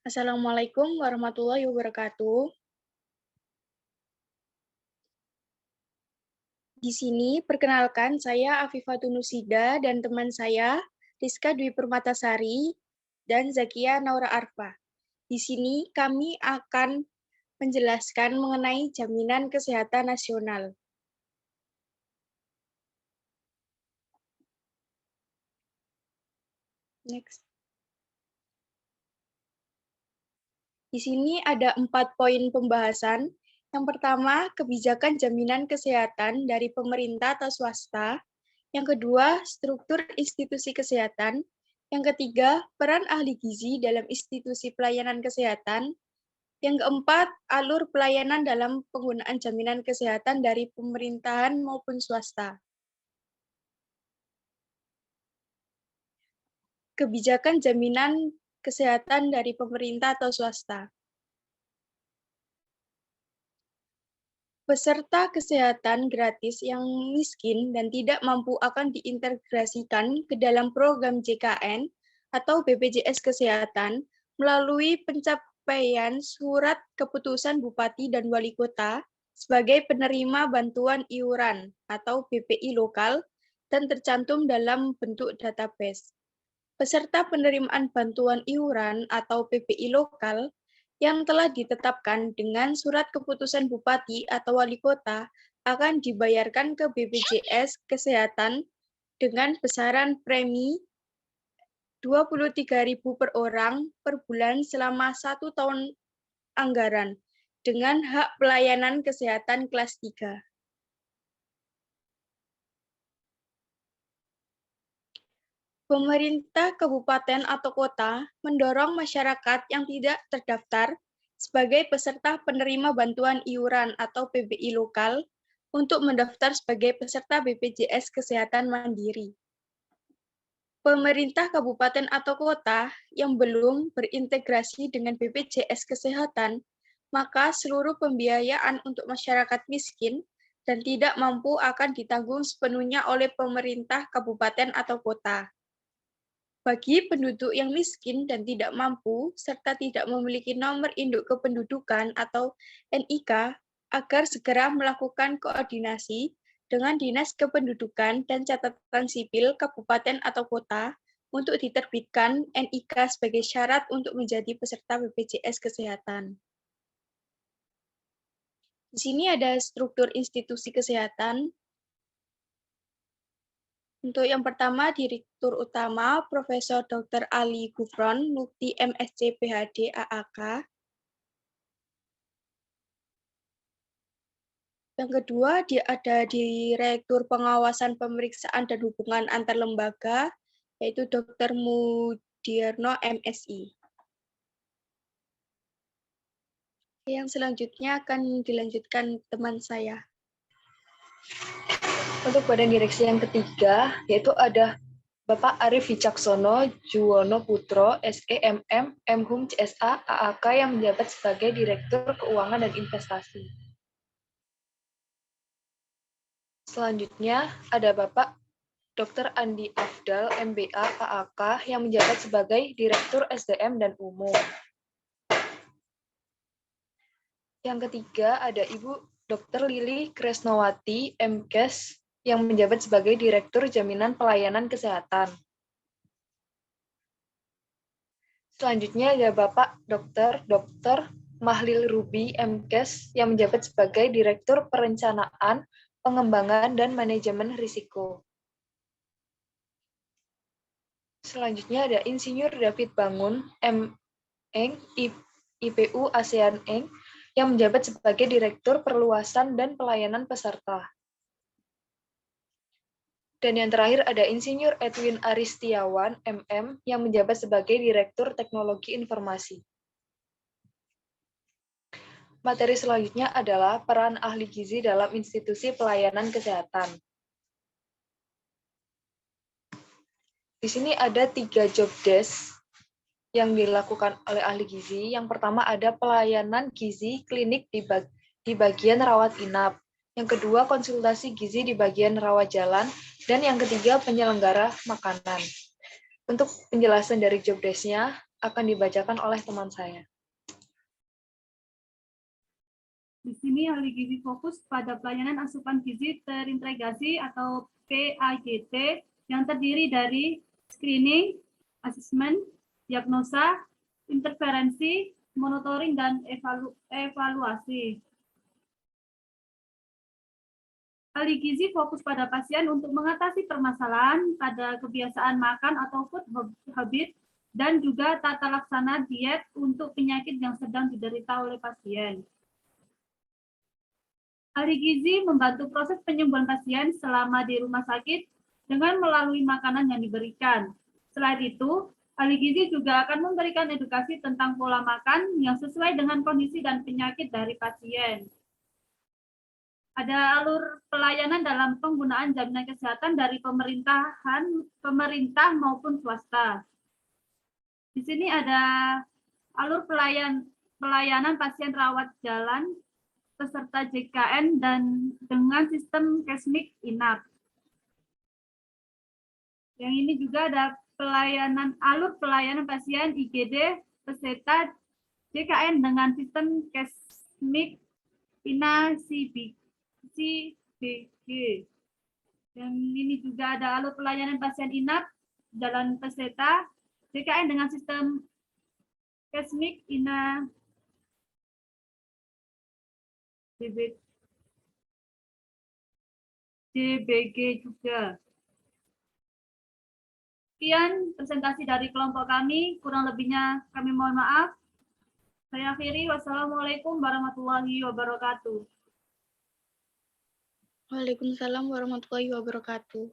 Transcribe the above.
Assalamualaikum warahmatullahi wabarakatuh. Di sini perkenalkan saya Afifatun Nusida dan teman saya Rizka Dwi Permatasari dan Zakia Naura Arfa. Di sini kami akan menjelaskan mengenai jaminan kesehatan nasional. Next. Di sini ada 4 poin pembahasan. Yang pertama, kebijakan jaminan kesehatan dari pemerintah atau swasta. Yang kedua, struktur institusi kesehatan. Yang ketiga, peran ahli gizi dalam institusi pelayanan kesehatan. Yang keempat, alur pelayanan dalam penggunaan jaminan kesehatan dari pemerintahan maupun swasta. Kebijakan jaminan kesehatan dari pemerintah atau swasta. Peserta kesehatan gratis yang miskin dan tidak mampu akan diintegrasikan ke dalam program JKN atau BPJS Kesehatan melalui pencapaian surat keputusan Bupati dan Wali Kota sebagai penerima bantuan iuran atau BPI lokal dan tercantum dalam bentuk database. Peserta penerimaan bantuan iuran atau BPI lokal yang telah ditetapkan dengan surat keputusan Bupati atau Wali Kota akan dibayarkan ke BPJS Kesehatan dengan besaran premi Rp23.000 per orang per bulan selama 1 tahun anggaran dengan hak pelayanan kesehatan kelas 3. Pemerintah kabupaten atau kota mendorong masyarakat yang tidak terdaftar sebagai peserta penerima bantuan iuran atau PBI lokal untuk mendaftar sebagai peserta BPJS Kesehatan Mandiri. Pemerintah kabupaten atau kota yang belum berintegrasi dengan BPJS Kesehatan, maka seluruh pembiayaan untuk masyarakat miskin dan tidak mampu akan ditanggung sepenuhnya oleh pemerintah kabupaten atau kota. Bagi penduduk yang miskin dan tidak mampu, serta tidak memiliki nomor induk kependudukan atau NIK, agar segera melakukan koordinasi dengan Dinas Kependudukan dan Catatan Sipil Kabupaten atau Kota untuk diterbitkan NIK sebagai syarat untuk menjadi peserta BPJS Kesehatan. Di sini ada struktur institusi kesehatan. Untuk yang pertama, Direktur Utama Profesor Dr. Ali Gufron, Mufti MSc PhD AAK. Yang kedua, ada Direktur Pengawasan Pemeriksaan dan Hubungan Antar Lembaga, yaitu Dr. Mudierno MSI. Yang selanjutnya akan dilanjutkan teman saya. Untuk badan direksi yang ketiga, yaitu ada Bapak Arif Wicaksono Juwono Putro, SEMM, MHum CSA, AAK yang menjabat sebagai Direktur Keuangan dan Investasi. Selanjutnya ada Bapak Dr. Andi Afdal, MBA, AAK yang menjabat sebagai Direktur SDM dan Umum. Yang ketiga ada Ibu Dr. Lili Kresnowati, MKes, yang menjabat sebagai Direktur Jaminan Pelayanan Kesehatan. Selanjutnya ada Bapak Dr. Mahlil Ruby, MKes, yang menjabat sebagai Direktur Perencanaan, Pengembangan, dan Manajemen Risiko. Selanjutnya ada Insinyur David Bangun, M.Eng, IPU ASEAN Eng, yang menjabat sebagai Direktur Perluasan dan Pelayanan Peserta. Dan yang terakhir ada Insinyur Edwin Aristiawan, MM, yang menjabat sebagai Direktur Teknologi Informasi. Materi selanjutnya adalah peran ahli gizi dalam institusi pelayanan kesehatan. Di sini ada 3 job desk yang dilakukan oleh ahli gizi. Yang pertama ada pelayanan gizi klinik di bagian rawat inap. Yang kedua, konsultasi gizi di bagian rawat jalan. Dan yang ketiga, penyelenggara makanan. Untuk penjelasan dari job desk-nya, akan dibacakan oleh teman saya. Di sini ahli gizi fokus pada pelayanan asupan gizi terintegrasi atau PAGT yang terdiri dari screening, asesmen, diagnosa, interferensi, monitoring, dan evaluasi. Ahli gizi fokus pada pasien untuk mengatasi permasalahan pada kebiasaan makan atau food habit dan juga tata laksana diet untuk penyakit yang sedang diderita oleh pasien. Ahli gizi membantu proses penyembuhan pasien selama di rumah sakit dengan melalui makanan yang diberikan. Selain itu, ahli gizi juga akan memberikan edukasi tentang pola makan yang sesuai dengan kondisi dan penyakit dari pasien. Ada alur pelayanan dalam penggunaan jaminan kesehatan dari pemerintah maupun swasta. Di sini ada alur pelayanan pasien rawat jalan peserta JKN dan dengan sistem Kesmik Inap. Yang ini juga ada alur pelayanan pasien IGD peserta JKN dengan sistem Kesmik Ina CBG. Dan ini juga ada alur pelayanan pasien inap jalan peserta JKN dengan sistem Kesmik Ina DBG juga. Sekian presentasi dari kelompok kami, kurang lebihnya kami mohon maaf. Saya akhiri, wassalamualaikum warahmatullahi wabarakatuh. Waalaikumsalam warahmatullahi wabarakatuh.